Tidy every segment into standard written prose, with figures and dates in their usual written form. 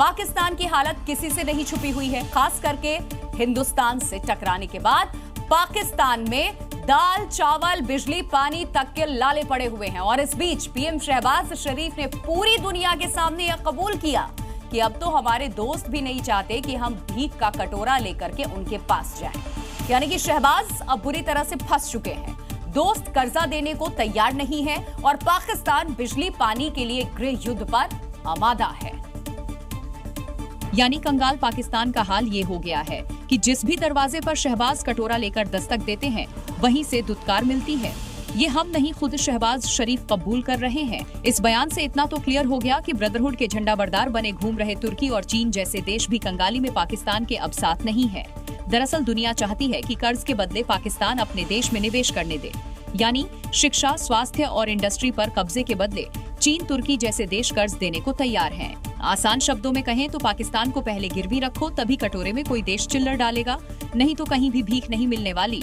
पाकिस्तान की हालत किसी से नहीं छुपी हुई है। खास करके हिंदुस्तान से टकराने के बाद पाकिस्तान में दाल, चावल, बिजली, पानी तक के लाले पड़े हुए हैं। और इस बीच पीएम शहबाज शरीफ ने पूरी दुनिया के सामने यह कबूल किया कि अब तो हमारे दोस्त भी नहीं चाहते कि हम भीख का कटोरा लेकर के उनके पास जाएं। यानी कि शहबाज अब बुरी तरह से फंस चुके हैं। दोस्त कर्जा देने को तैयार नहीं है और पाकिस्तान बिजली पानी के लिए गृह युद्ध पर आमादा है। यानी कंगाल पाकिस्तान का हाल ये हो गया है कि जिस भी दरवाजे पर शहबाज कटोरा लेकर दस्तक देते हैं, वहीं से दुत्कार मिलती है। ये हम नहीं, खुद शहबाज शरीफ कबूल कर रहे हैं। इस बयान से इतना तो क्लियर हो गया कि ब्रदरहुड के झंडा बरदार बने घूम रहे तुर्की और चीन जैसे देश भी कंगाली में पाकिस्तान के अब साथ नहीं है। दरअसल दुनिया चाहती है कि कर्ज के बदले पाकिस्तान अपने देश में निवेश करने दे। यानी शिक्षा, स्वास्थ्य और इंडस्ट्री पर कब्जे के बदले चीन, तुर्की जैसे देश कर्ज देने को तैयार हैं। आसान शब्दों में कहें तो पाकिस्तान को पहले गिरवी रखो, तभी कटोरे में कोई देश चिल्लर डालेगा, नहीं तो कहीं भी भीख नहीं मिलने वाली।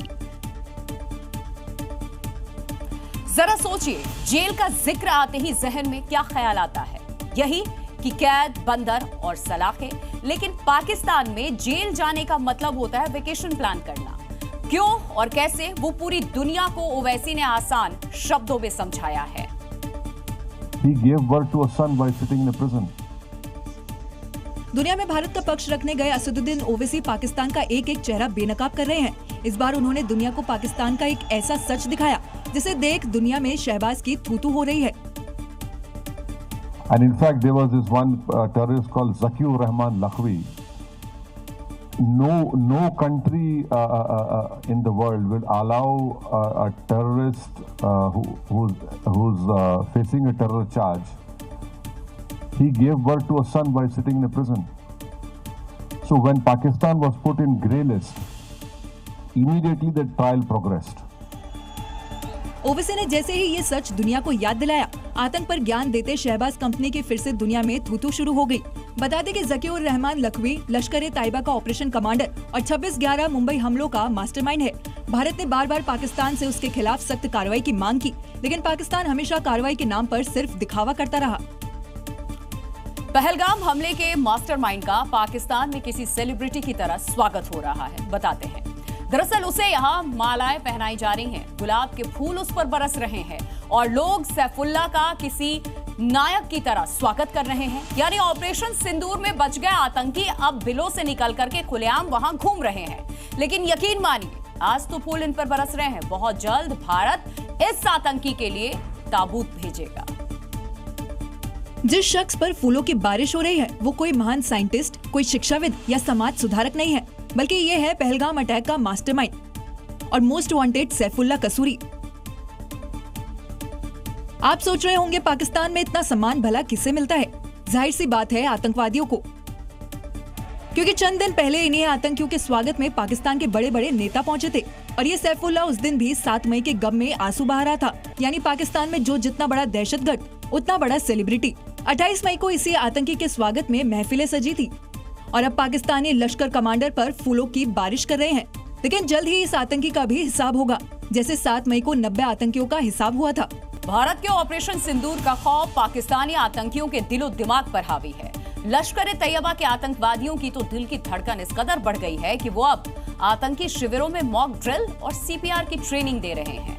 जरा सोचिए, जेल का जिक्र आते ही जहन में क्या ख्याल आता है? यही कि कैद, बंदर और सलाखें। लेकिन पाकिस्तान में जेल जाने का मतलब होता है वेकेशन प्लान करना। क्यों और कैसे, वो पूरी दुनिया को ओवैसी ने आसान शब्दों में समझाया है। He gave birth to a son by sitting in a prison. दुनिया में भारत का पक्ष रखने गए असदुद्दीन ओवैसी पाकिस्तान का एक एक चेहरा बेनकाब कर रहे हैं। इस बार उन्होंने दुनिया को पाकिस्तान का एक ऐसा सच दिखाया जिसे देख दुनिया में शहबाज की थू-थू हो रही है। And in fact, there was this one terrorist called Zakiur Rahman Lakhvi. No country in the world will allow a terrorist who's facing a terror charge. He gave birth to a son by sitting in a prison. So when Pakistan was put in grey list, immediately the trial progressed. Owaisi ने जैसे ही ये सच दुनिया को याद दिलाया, आतंक पर ज्ञान देते शहबाज कंपनी की फिर से दुनिया में थू-थू शुरू हो गई। बता दें कि ज़कीउर रहमान लखवी लश्कर-ए-तैयबा का ऑपरेशन कमांडर और 26/11 मुंबई हमलों का मास्टरमाइंड है। भारत ने बार बार पाकिस्तान से उसके खिलाफ सख्त कार्रवाई की मांग की, लेकिन पाकिस्तान हमेशा कार्रवाई के नाम पर सिर्फ दिखावा करता रहा। पहलगाम हमले के मास्टरमाइंड का पाकिस्तान में किसी सेलिब्रिटी की तरह स्वागत हो रहा है। बताते हैं, दरअसल उसे यहाँ मालाएं पहनाई जा रही हैं, गुलाब के फूल उस पर बरस रहे हैं और लोग सैफुल्लाह का किसी नायक की तरह स्वागत कर रहे हैं। यानी ऑपरेशन सिंदूर में बच गए आतंकी अब बिलों से निकल करके खुलेआम वहां घूम रहे हैं। लेकिन यकीन मानिए, आज तो फूल इन पर बरस रहे हैं, बहुत जल्द भारत इस आतंकी के लिए ताबूत भेजेगा। जिस शख्स पर फूलों की बारिश हो रही है वो कोई महान साइंटिस्ट, कोई शिक्षाविद या समाज सुधारक नहीं है, बल्कि ये है पहलगाम अटैक का मास्टरमाइंड और मोस्ट वांटेड सैफुल्लाह कसूरी। आप सोच रहे होंगे पाकिस्तान में इतना सम्मान भला किससे मिलता है? जाहिर सी बात है, आतंकवादियों को। क्योंकि चंद दिन पहले इन्हीं आतंकियों के स्वागत में पाकिस्तान के बड़े बड़े नेता पहुंचे थे और ये सैफुल्लाह उस दिन भी 7 मई के गम में आंसू बहा रहा था। यानी पाकिस्तान में जो जितना बड़ा दहशतगर्द उतना बड़ा सेलिब्रिटी। 28 मई को इसी आतंकी के स्वागत में महफिलें सजी थी और अब पाकिस्तानी लश्कर कमांडर पर फूलों की बारिश कर रहे हैं। लेकिन जल्द ही इस आतंकी का भी हिसाब होगा, जैसे 7 मई को 90 आतंकियों का हिसाब हुआ था। भारत के ऑपरेशन सिंदूर का खौफ पाकिस्तानी आतंकियों के दिलो दिमाग पर हावी है। लश्कर-ए-तैयबा के आतंकवादियों की तो दिल की धड़कन इस कदर बढ़ गई है कि वो अब आतंकी शिविरों में मॉक ड्रिल और सीपीआर की ट्रेनिंग दे रहे हैं।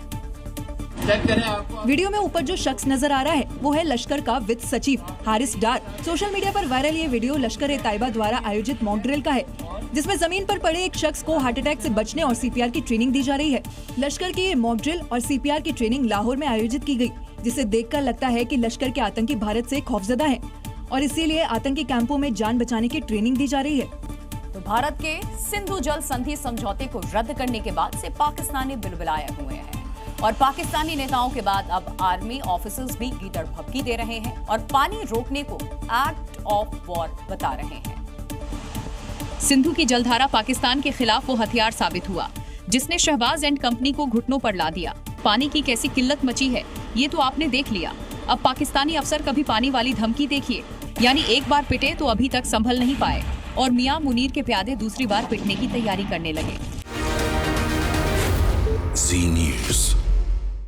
वीडियो में ऊपर जो शख्स नजर आ रहा है वो है लश्कर का वित्त सचिव हारिस डार। सोशल मीडिया पर वायरल ये वीडियो लश्कर-ए-तैयबा द्वारा आयोजित मॉक ड्रिल का है, जिसमें जमीन पर पड़े एक शख्स को हार्ट अटैक से बचने और सीपीआर की ट्रेनिंग दी जा रही है। लश्कर की ये मॉक ड्रिल और सीपीआर की ट्रेनिंग लाहौर में आयोजित की गई, जिसे देखकर लगता है कि लश्कर के आतंकी भारत से खौफजदा हैं और इसीलिए आतंकी कैंपों में जान बचाने की ट्रेनिंग दी जा रही है। तो भारत के सिंधु जल संधि समझौते को रद्द करने के बाद से पाकिस्तानी बिलबिलाए हुए हैं और पाकिस्तानी नेताओं के बाद अब आर्मी ऑफिसर्स भी गीदड़ भभकी दे रहे हैं और पानी रोकने को एक्ट ऑफ वॉर बता रहे हैं। सिंधु की जलधारा पाकिस्तान के खिलाफ वो हथियार साबित हुआ जिसने शहबाज एंड कंपनी को घुटनों पर ला दिया। पानी की कैसी किल्लत मची है ये तो आपने देख लिया। अब पाकिस्तानी अफसर कभी पानी वाली धमकी देखिए, यानी एक बार पिटे तो अभी तक संभल नहीं पाए और मियां मुनीर के प्यादे दूसरी बार पिटने की तैयारी करने लगे। जी न्यूज़।